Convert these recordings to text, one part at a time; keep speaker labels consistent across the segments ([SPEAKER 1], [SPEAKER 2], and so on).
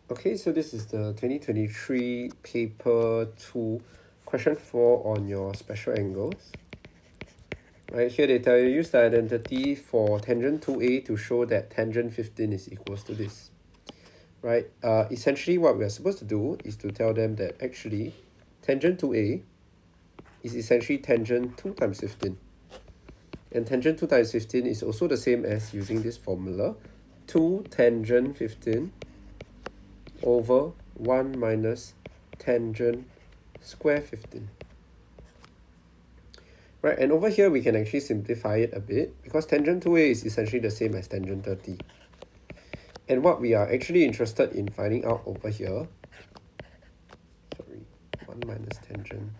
[SPEAKER 1] Okay, so this is the 2023 paper 2, question 4 on your special angles. Right, here they tell you use the identity for tangent 2a to show that tangent 15 is equals to this. Right, essentially what we are supposed to do is to tell them that actually tangent 2a is essentially tangent 2 times 15. And tangent 2 times 15 is also the same as using this formula, 2 tangent 15 over 1 minus tangent square 15. Right, and over here we can actually simplify it a bit because tangent 2a is essentially the same as tangent 30. And what we are actually interested in finding out over here, 1 minus tangent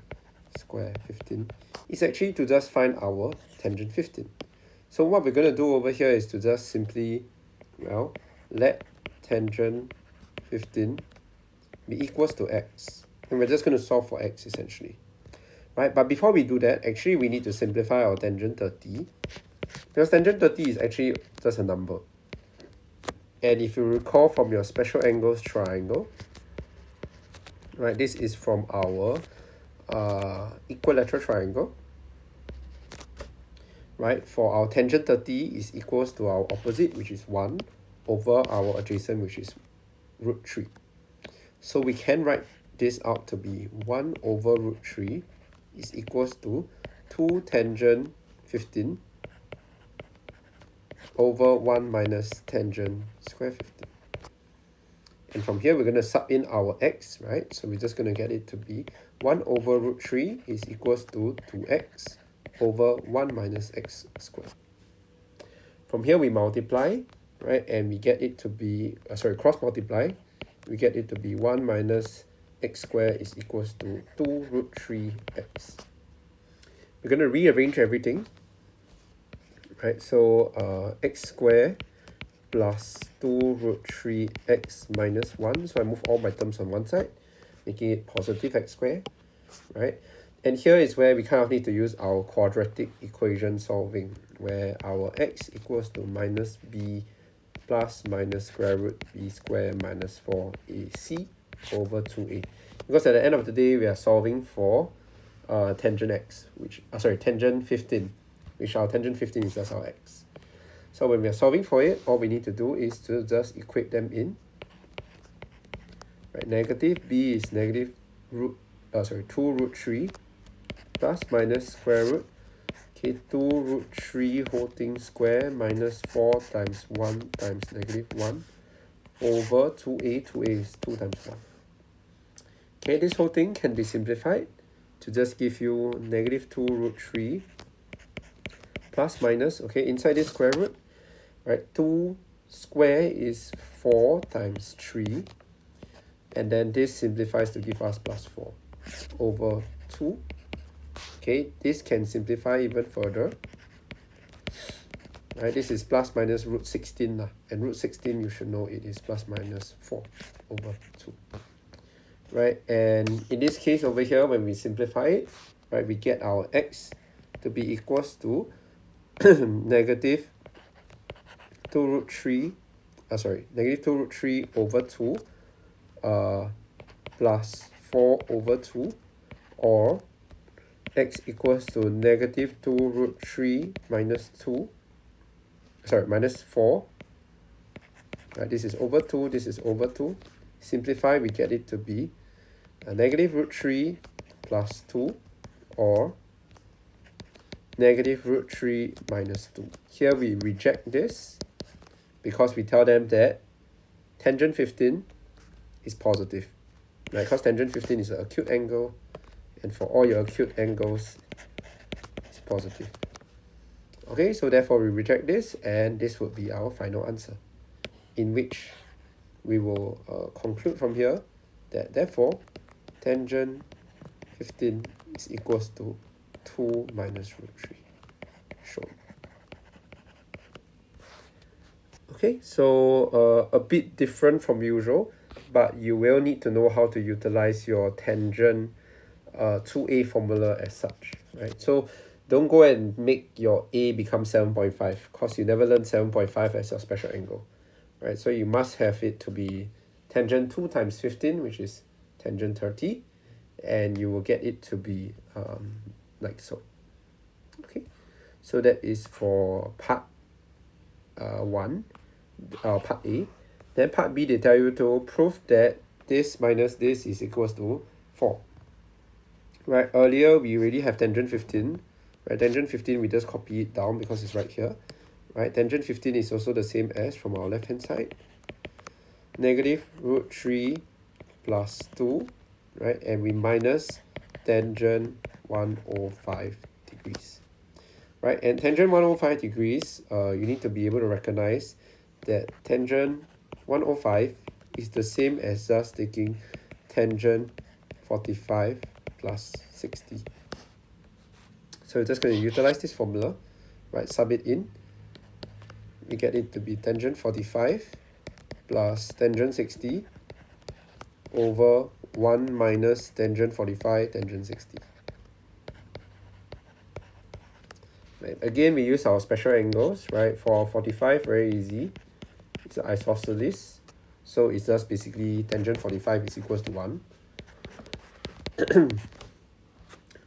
[SPEAKER 1] square 15, is actually to just find our tangent 15. So what we're going to do over here is to just simply, well, let tangent 15 be equals to x. And we're just going to solve for x essentially. Right, but before we do that, actually we need to simplify our tangent 30. Because tangent 30 is actually just a number. And if you recall from your special angles triangle, right, this is from our equilateral triangle. Right, for our tangent 30 is equals to our opposite, which is 1, over our adjacent, which is root 3. So we can write this out to be 1 over root 3 is equals to 2 tangent 15 over 1 minus tangent square 15. And from here, we're going to sub in our x, right? So we're just going to get it to be 1 over root 3 is equals to 2x over 1 minus x squared. From here, we multiply, right? And we get it to be, cross multiply. We get it to be 1 minus x squared is equals to 2 root 3x. We're going to rearrange everything, right? So x squared plus 2 root 3x minus 1. So I move all my terms on one side, making it positive x squared, right? And here is where we kind of need to use our quadratic equation solving, where our x equals to minus b plus minus square root b squared minus 4ac over 2a. Because at the end of the day, we are solving for tangent x, tangent 15, which our tangent 15 is just our x. So when we are solving for it, all we need to do is to just equate them in. Right, negative b is negative 2 root 3 plus minus square root, 2 root 3 whole thing square minus 4 times 1 times negative 1 over 2a. 2a is 2 times 1. Okay, this whole thing can be simplified to just give you negative 2 root 3 plus minus, okay, inside this square root, right, 2 square is 4 times 3, and then this simplifies to give us plus 4 over 2. Okay, this can simplify even further. Right, this is plus minus root 16, and root 16 you should know it is plus minus 4 over 2. Right, and in this case over here, when we simplify it, right, we get our x to be equals to negative 2 root 3, negative 2 root 3 over 2 plus 4 over 2, or x equals to negative 2 root 3 minus 2, minus 4. Right, this is over 2, this is over 2. Simplify, we get it to be a negative root 3 plus 2, or negative root 3 minus 2. Here we reject this because we tell them that tangent 15 is positive. Right, because tangent 15 is an acute angle, and for all your acute angles, it's positive. Okay, so therefore we reject this, and this would be our final answer, in which we will conclude from here that therefore tangent 15 is equals to 2 minus root 3. Shown. Okay, so a bit different from usual, but you will need to know how to utilize your tangent 2a formula as such, right? So don't go and make your a become 7.5 because you never learned 7.5 as your special angle, right? So you must have it to be tangent 2 times 15, which is tangent 30, and you will get it to be like so. Okay, so that is for part 1, part A. Then part B, they tell you to prove that this minus this is equals to 4. Right, earlier we already have tangent 15. Right, tangent 15, we just copy it down because it's right here. Right, tangent 15 is also the same as from our left hand side. Negative root 3 plus 2, right, and we minus tangent 105 degrees. Right, and tangent 105 degrees, you need to be able to recognize that tangent 105 is the same as just taking tangent 45 plus 60. So we're just going to utilize this formula, right, sub it in. We get it to be tangent 45 plus tangent 60 over 1 minus tangent 45 tangent 60. Right. Again, we use our special angles, right? For 45, very easy. It's an isosceles. So it's just basically tangent 45 is equals to 1.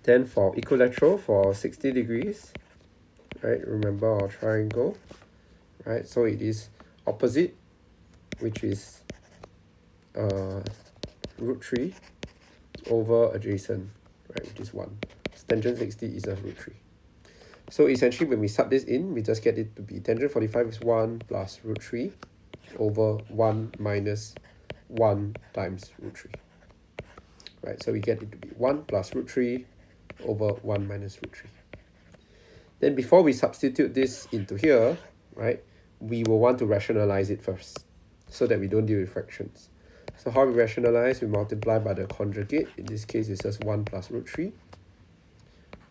[SPEAKER 1] Then for equilateral, for 60 degrees, right? Remember our triangle, right? So it is opposite, which is root 3 over adjacent, right? Which is 1. So tangent 60 is just root 3. So essentially, when we sub this in, we just get it to be tangent 45 is 1 plus root 3 over 1 minus 1 times root 3. Right, so we get it to be 1 plus root 3 over 1 minus root 3. Then before we substitute this into here, right, we will want to rationalize it first so that we don't deal with fractions. So how we rationalize, we multiply by the conjugate. In this case, it's just 1 plus root 3.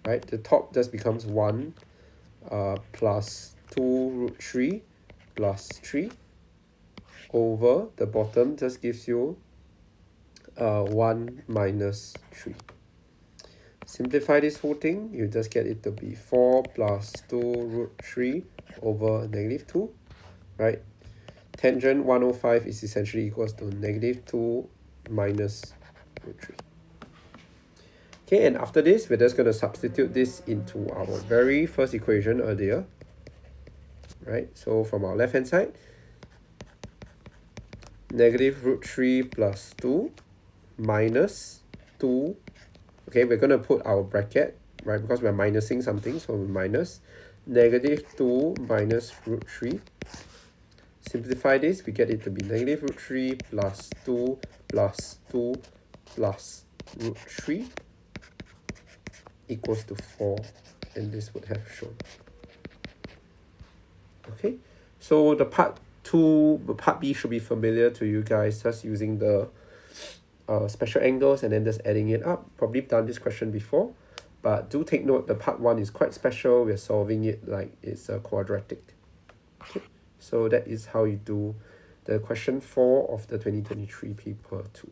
[SPEAKER 1] Right, the top just becomes 1 plus 2 root 3 plus 3 over the bottom just gives you 1 minus 3. Simplify this whole thing, you just get it to be 4 plus 2 root 3 over negative 2, right? Tangent 105 is essentially equals to negative 2 minus root 3. Okay, and after this, we're just going to substitute this into our very first equation earlier, right? So from our left-hand side, negative root 3 plus 2 minus 2. Okay, we're going to put our bracket, right? Because we're minusing something, so we minus negative 2 minus root 3. Simplify this, we get it to be negative root 3 plus 2 plus 2 plus root 3 equals to 4, and this would have shown. Okay, so the part B should be familiar to you guys, just using the special angles and then just adding it up. Probably done this question before, but do take note the part 1 is quite special. We're solving it like it's a quadratic. Okay, so that is how you do the question 4 of the 2023 paper 2.